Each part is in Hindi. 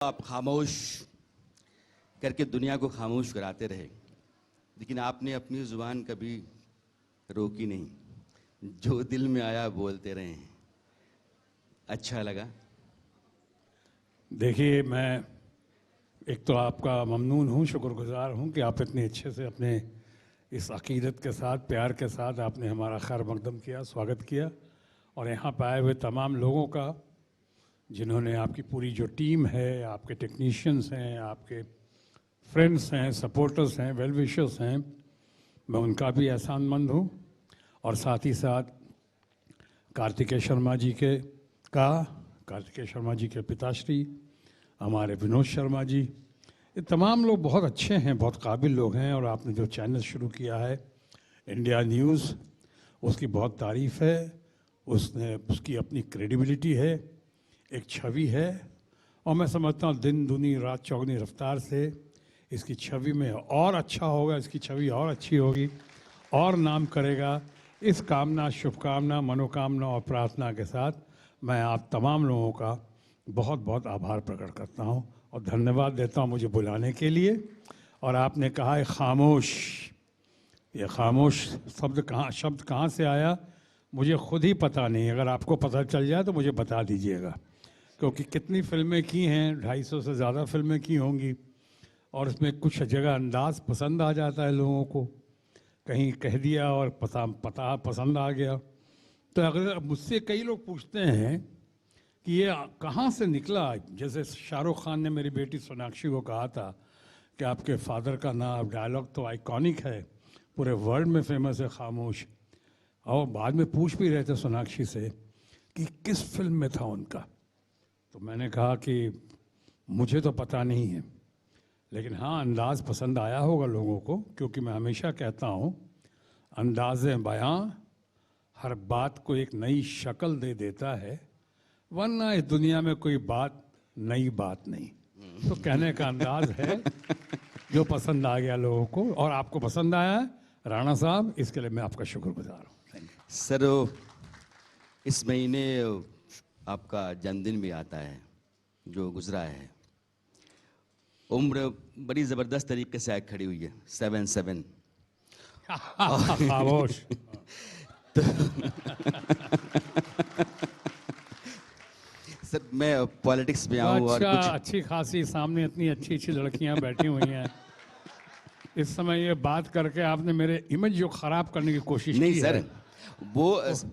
आप खामोश करके दुनिया को खामोश कराते रहे, लेकिन आपने अपनी जुबान कभी रोकी नहीं। जो दिल में आया बोलते रहे। अच्छा लगा। देखिए, मैं एक तो आपका ममनून हूँ, शुक्रगुजार हूँ कि आप इतने अच्छे से अपने इस अकीदत के साथ, प्यार के साथ आपने हमारा खैर मकदम किया, स्वागत किया। और यहाँ पे आए हुए तमाम लोगों का, जिन्होंने आपकी पूरी जो टीम है, आपके टेक्नीशियंस हैं, आपके फ्रेंड्स हैं, सपोर्टर्स हैं, वेल विशर्स हैं, मैं उनका भी एहसानमंद हूँ। और साथ ही साथ कार्तिकेय शर्मा जी के पिताश्री, हमारे विनोद शर्मा जी, ये तमाम लोग बहुत अच्छे हैं, बहुत काबिल लोग हैं। और आपने जो चैनल शुरू किया है इंडिया न्यूज़, उसकी बहुत तारीफ़ है। उसकी अपनी क्रेडिबिलिटी है, एक छवि है, और मैं समझता हूँ दिन दुनी रात चौगनी रफ्तार से इसकी छवि में और अच्छा होगा, इसकी छवि और अच्छी होगी और नाम करेगा। इस कामना, शुभकामना, मनोकामना और प्रार्थना के साथ मैं आप तमाम लोगों का बहुत बहुत आभार प्रकट करता हूँ और धन्यवाद देता हूँ मुझे बुलाने के लिए। और आपने कहा है खामोश, ये खामोश शब्द कहाँ से आया मुझे खुद ही पता नहीं। अगर आपको पता चल जाए तो मुझे बता दीजिएगा, क्योंकि कितनी फिल्में की हैं, 250 से ज़्यादा फिल्में की होंगी, और उसमें कुछ जगह अंदाज़ पसंद आ जाता है लोगों को, कहीं कह दिया और पता पसंद आ गया। तो अगर मुझसे कई लोग पूछते हैं कि ये कहाँ से निकला, जैसे शाहरुख खान ने मेरी बेटी सोनाक्षी को कहा था कि आपके फादर का नाम, डायलॉग तो आइकॉनिक है, पूरे वर्ल्ड में फेमस है, खामोश। और बाद में पूछ भी रहे थे सोनाक्षी से कि किस फिल्म में था उनका, तो मैंने कहा कि मुझे तो पता नहीं है, लेकिन हाँ अंदाज़ पसंद आया होगा लोगों को, क्योंकि मैं हमेशा कहता हूँ अंदाज़े बयां हर बात को एक नई शक्ल दे देता है, वरना इस दुनिया में कोई बात नई बात नहीं। तो कहने का अंदाज है जो पसंद आ गया लोगों को, और आपको पसंद आया है राणा साहब, इसके लिए मैं आपका शुक्रगुजार हूँ। सर, इस महीने आपका जन्मदिन भी आता है जो गुजरा है। उम्र बड़ी ज़बरदस्त तरीके से आग खड़ी हुई है, 7-7। खामोश। सर, मैं पॉलिटिक्स में आऊँ और अच्छा, कुछ अच्छी खासी सामने इतनी अच्छी अच्छी लड़कियां बैठी हुई हैं, इस समय ये बात करके आपने मेरे इमेज जो खराब करने की कोशिश नहीं की सर, है। वो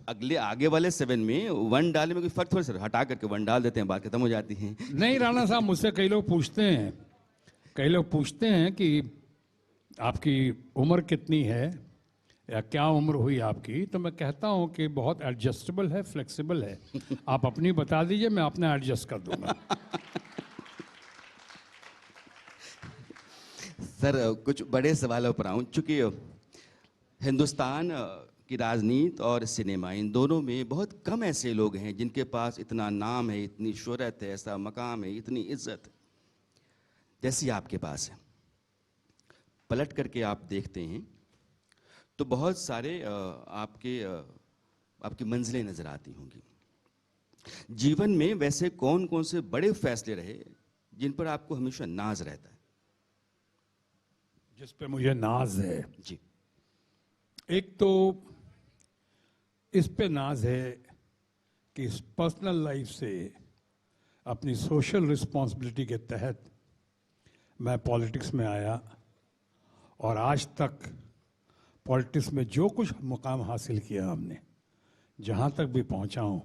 अगले आगे वाले 7 में 1 डालने में कोई फर्क थोड़ा सर, हटा करके 1 डाल देते हैं, बात खत्म हो जाती है। नहीं राणा साहब, मुझसे कई लोग पूछते हैं कि आपकी उम्र कितनी है या क्या उम्र हुई आपकी, तो मैं कहता हूं कि बहुत एडजस्टेबल है, फ्लेक्सिबल है। आप अपनी बता दीजिए, मैं अपना एडजस्ट कर दूंगा। सर, कुछ बड़े सवालों पर आऊँ, चूँकि हिंदुस्तान की राजनीति और सिनेमा, इन दोनों में बहुत कम ऐसे लोग हैं जिनके पास इतना नाम है, इतनी शोहरत है, ऐसा मकाम है, इतनी इज्जत है जैसी आपके पास है। पलट करके आप देखते हैं तो बहुत सारे आपकी मंजिलें नजर आती होंगी। जीवन में वैसे कौन कौन से बड़े फैसले रहे जिन पर आपको हमेशा नाज रहता है? जिस पे मुझे नाज है जी। एक तो इस पे नाज है कि इस पर्सनल लाइफ से, अपनी सोशल रिस्पॉन्सिबिलिटी के तहत मैं पॉलिटिक्स में आया, और आज तक पॉलिटिक्स में जो कुछ मुकाम हासिल किया हमने, जहाँ तक भी पहुँचा हूँ,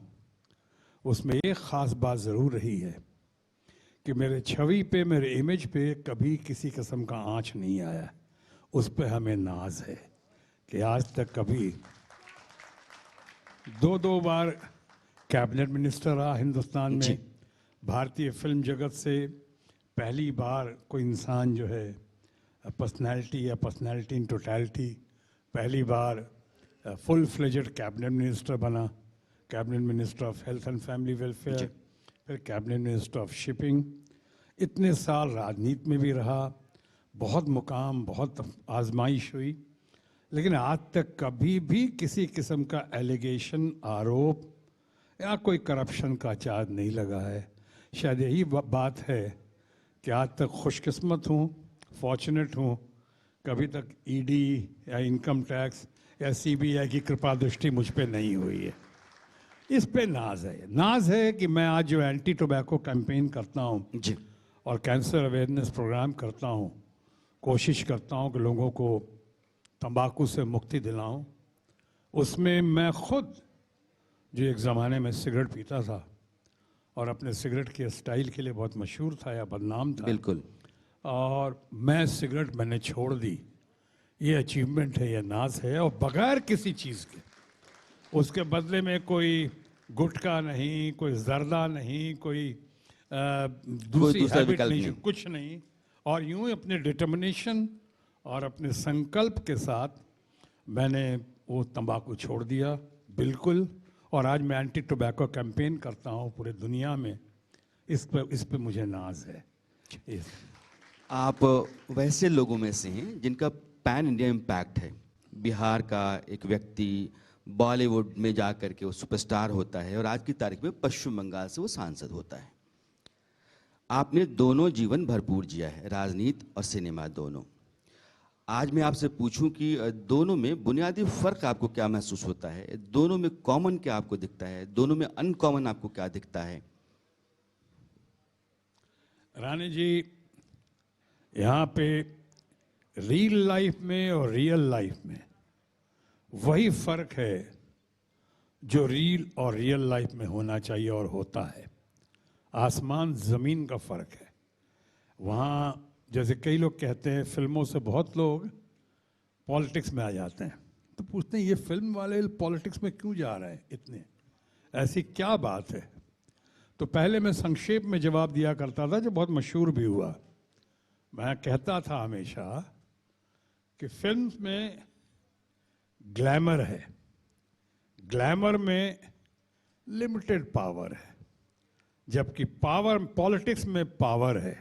उसमें एक ख़ास बात ज़रूर रही है कि मेरे छवि पे, मेरे इमेज पे कभी किसी किस्म का आँच नहीं आया। उस पे हमें नाज है कि आज तक कभी 2 बार कैबिनेट मिनिस्टर रहा हिंदुस्तान में। भारतीय फिल्म जगत से पहली बार कोई इंसान जो है पर्सनैलिटी इन टोटैलिटी, पहली बार फुल फ्लेजेड कैबिनेट मिनिस्टर बना, cabinet minister of health and family welfare, फिर कैबिनेट मिनिस्टर ऑफ शिपिंग। इतने साल राजनीति में भी रहा, बहुत मुकाम, बहुत आजमाइश हुई, लेकिन आज तक कभी भी किसी किस्म का एलिगेशन, आरोप या कोई करप्शन का चार्ज नहीं लगा है। शायद यही बात है कि आज तक खुशकिस्मत हूँ, फॉर्चुनेट हूँ, कभी तक ईडी या इनकम टैक्स या सीबीआई की कृपा दृष्टि मुझ पे नहीं हुई है। इस पे नाज है कि मैं आज जो एंटी टोबैको कैंपेन करता हूँ जी। और कैंसर अवेयरनेस प्रोग्राम करता हूँ, कोशिश करता हूँ कि लोगों को तंबाकू से मुक्ति दिलाऊं। उसमें मैं खुद जो एक ज़माने में सिगरेट पीता था और अपने सिगरेट के स्टाइल के लिए बहुत मशहूर था या बदनाम था, बिल्कुल। और मैं सिगरेट मैंने छोड़ दी। ये अचीवमेंट है, ये नाज है, और बगैर किसी चीज़ के। उसके बदले में कोई गुटखा नहीं, कोई जर्दा नहीं, कोई दूसरी दूसरा हैबिट विकल्प नहीं, नहीं। कुछ नहीं। और यूं ही अपने डिटर्मिनेशन और अपने संकल्प के साथ मैंने वो तंबाकू छोड़ दिया, बिल्कुल। और आज मैं एंटी टोबैको कैंपेन करता हूँ पूरे दुनिया में। इस पे मुझे नाज है। आप वैसे लोगों में से हैं जिनका पैन इंडिया इम्पैक्ट है। बिहार का एक व्यक्ति बॉलीवुड में जा कर के वो सुपरस्टार होता है और आज की तारीख में पश्चिम बंगाल से वो सांसद होता है। आपने दोनों जीवन भरपूर जिया है, राजनीति और सिनेमा दोनों। आज मैं आपसे पूछूं कि दोनों में बुनियादी फर्क आपको क्या महसूस होता है? दोनों में कॉमन क्या आपको दिखता है? दोनों में अनकॉमन आपको क्या दिखता है? रानी जी, यहाँ पे रील लाइफ में और रियल लाइफ में वही फर्क है जो रील और रियल लाइफ में होना चाहिए और होता है। आसमान जमीन का फर्क है। वहाँ जैसे कई लोग कहते हैं, फिल्मों से बहुत लोग पॉलिटिक्स में आ जाते हैं, तो पूछते हैं ये फिल्म वाले पॉलिटिक्स में क्यों जा रहे हैं इतने, ऐसी क्या बात है? तो पहले मैं संक्षेप में जवाब दिया करता था, जो बहुत मशहूर भी हुआ। मैं कहता था हमेशा कि फिल्म में ग्लैमर है, ग्लैमर में लिमिटेड पावर है, जबकि पावर पॉलिटिक्स में पावर है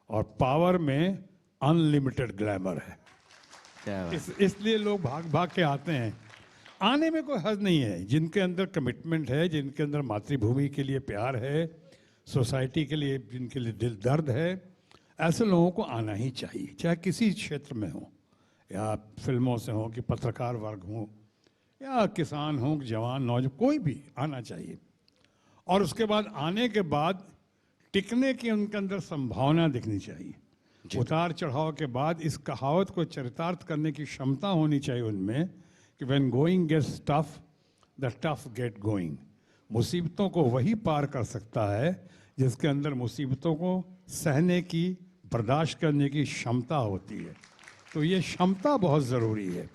और पावर में अनलिमिटेड ग्लैमर है। क्या बात। इसलिए लोग भाग भाग के आते हैं। आने में कोई हद नहीं है। जिनके अंदर कमिटमेंट है, जिनके अंदर मातृभूमि के लिए प्यार है, सोसाइटी के लिए जिनके लिए दिल दर्द है, ऐसे लोगों को आना ही चाहिए, चाहे किसी क्षेत्र में हो, या फिल्मों से हो, कि पत्रकार वर्ग हो, या किसान हो, जवान नौजवान, कोई भी आना चाहिए। और उसके बाद आने के बाद टिकने की उनके अंदर संभावना दिखनी चाहिए। उतार चढ़ाव के बाद इस कहावत को चरितार्थ करने की क्षमता होनी चाहिए उनमें कि when going gets tough the tough get going. मुसीबतों को वही पार कर सकता है जिसके अंदर मुसीबतों को सहने की, बर्दाश्त करने की क्षमता होती है। तो ये क्षमता बहुत ज़रूरी है,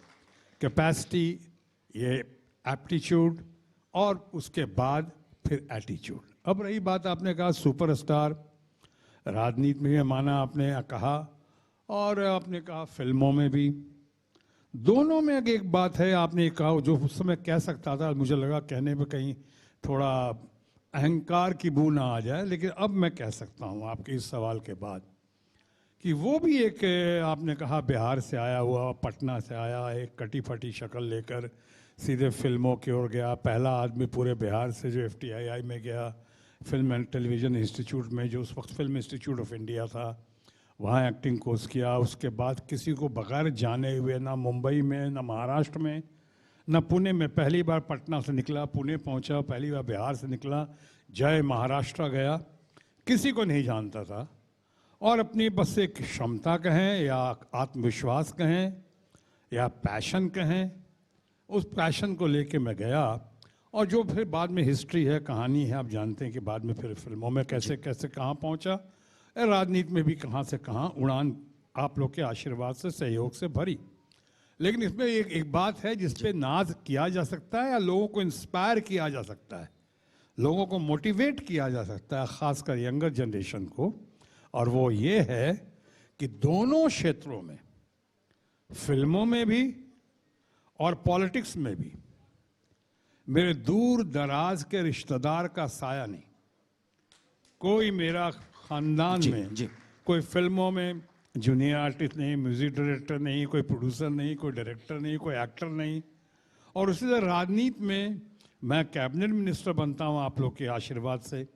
कैपेसिटी, ये एप्टीट्यूड, और उसके बाद फिर एटीट्यूड। अब रही बात, आपने कहा सुपरस्टार, राजनीति में भी माना आपने कहा, और आपने कहा फिल्मों में भी। दोनों में एक बात है, आपने कहा जो उस समय कह सकता था, मुझे लगा कहने में कहीं थोड़ा अहंकार की बू ना आ जाए, लेकिन अब मैं कह सकता हूँ आपके इस सवाल के बाद कि वो भी एक, आपने कहा बिहार से आया हुआ, पटना से आया, एक कटी फटी शक्ल लेकर सीधे फिल्मों की ओर गया। पहला आदमी पूरे बिहार से जो FTII में गया, फिल्म एंड टेलीविज़न इंस्टीट्यूट में, जो उस वक्त फिल्म इंस्टीट्यूट ऑफ इंडिया था, वहाँ एक्टिंग कोर्स किया। उसके बाद किसी को बगैर जाने हुए, ना मुंबई में, ना महाराष्ट्र में, ना पुणे में, पहली बार पटना से निकला, पुणे पहुँचा, पहली बार बिहार से निकला, जय महाराष्ट्र गया, किसी को नहीं जानता था। और अपनी बस एक क्षमता कहें या आत्मविश्वास कहें या पैशन कहें, उस पैशन को लेके मैं गया। और जो फिर बाद में हिस्ट्री है, कहानी है, आप जानते हैं कि बाद में फिर फिल्मों में कैसे कैसे कहाँ पहुँचा, राजनीति में भी कहाँ से कहाँ उड़ान आप लोग के आशीर्वाद से, सहयोग से भरी। लेकिन इसमें एक बात है जिस पे नाज किया जा सकता है, या लोगों को इंस्पायर किया जा सकता है, लोगों को मोटिवेट किया जा सकता है, ख़ासकर यंगर जनरेशन को। और वो ये है कि दोनों क्षेत्रों में, फिल्मों में भी और पॉलिटिक्स में भी, मेरे दूर दराज के रिश्तेदार का साया नहीं। कोई मेरा खानदान में जी। कोई फिल्मों में जूनियर आर्टिस्ट नहीं, म्यूजिक डायरेक्टर नहीं, कोई प्रोड्यूसर नहीं, कोई डायरेक्टर नहीं, कोई एक्टर नहीं। और उसी तरह राजनीति में मैं कैबिनेट मिनिस्टर बनता हूँ आप लोग के आशीर्वाद से,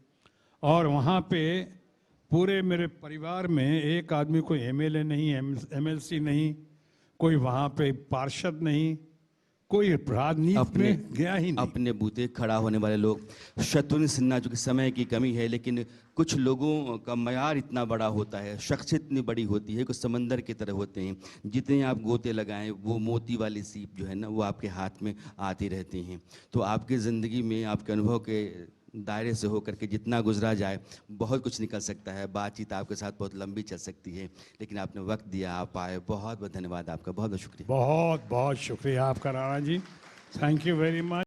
और वहाँ पे पूरे मेरे परिवार में एक आदमी कोई एमएलए नहीं, एमएलसी नहीं, कोई वहां पे पार्षद नहीं, कोई राजनीति में गया ही नहीं। अपने बूते खड़ा होने वाले लोग। शत्रुघ्न सिन्हा, जो कि समय की कमी है, लेकिन कुछ लोगों का मयार इतना बड़ा होता है, शख्सियत इतनी बड़ी होती है कि समंदर की तरह होते हैं। जितने आप गोते लगाएं, वो मोती वाली सीप जो है ना, वो आपके हाथ में आती रहती हैं। तो आपकी ज़िंदगी में आपके अनुभव के दायरे से होकर के जितना गुजरा जाए, बहुत कुछ निकल सकता है। बातचीत आपके साथ बहुत लंबी चल सकती है, लेकिन आपने वक्त दिया, आप आए, बहुत बहुत धन्यवाद आपका, बहुत बहुत शुक्रिया। बहुत बहुत शुक्रिया आपका Rana ji, thank you very much.